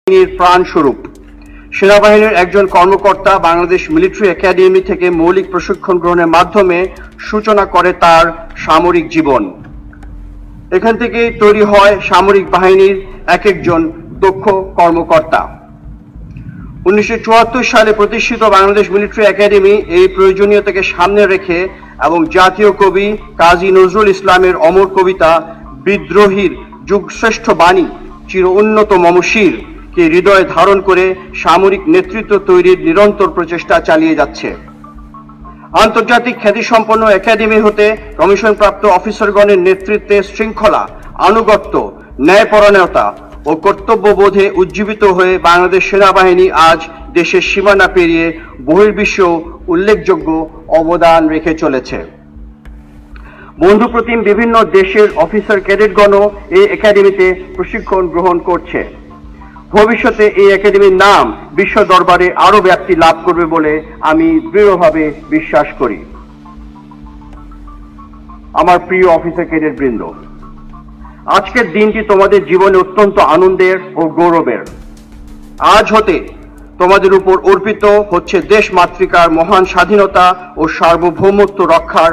বাহিনীর প্রাণস্বরূপ। সেনাবাহিনীর একজন কর্মকর্তা বাংলাদেশ মিলিটারি একাডেমি থেকে মৌলিক প্রশিক্ষণ গ্রহণের মাধ্যমে সূচনা করে তার সামরিক জীবন। এখান থেকে তৈরি হয় সামরিক বাহিনীর এক একজন দক্ষ কর্মকর্তা। 1974 সালে প্রতিষ্ঠিত বাংলাদেশ মিলিটারি একাডেমি এই প্রয়োজনীয়তাকে সামনে রেখে এবং জাতীয় কবি কাজী নজরুল ইসলামের অমর কবিতা বিদ্রোহীর যুগশ্রেষ্ঠ বাণী চির উন্নত মমশির কে হৃদয়ে ধারণ করে সামরিক নেতৃত্ব তৈরির নিরন্তর প্রচেষ্টা চালিয়ে যাচ্ছে। আন্তর্জাতিক খ্যাতিসম্পন্ন একাডেমি হতে কমিশনপ্রাপ্ত অফিসারগণের নেতৃত্বে শৃঙ্খলা, আনুগত্য, ন্যায়পরায়ণতা ও কর্তব্যবোধে উজ্জীবিত হয়ে বাংলাদেশ সেনাবাহিনী আজ দেশের সীমানা পেরিয়ে বহির্বিশ্বেও উল্লেখযোগ্য অবদান রেখে চলেছে। বন্ধুপ্রতিম বিভিন্ন দেশের অফিসার ক্যাডেটগণও এই একাডেমিতে প্রশিক্ষণ গ্রহণ করছে। ভবিষ্যতে এই একাডেমির নাম বিশ্ব দরবারে আরো ব্যাপ্তি লাভ করবে বলে আমি দৃঢ়ভাবে বিশ্বাস করি। আমার প্রিয় অফিসার ক্যাডেট বৃন্দ, আজকের দিনটি তোমাদের জীবনে অত্যন্ত আনন্দের ও গৌরবের। আজ হতে তোমাদের উপর অর্পিত হচ্ছে দেশ মাতৃকার মহান স্বাধীনতা ও সার্বভৌমত্ব রক্ষার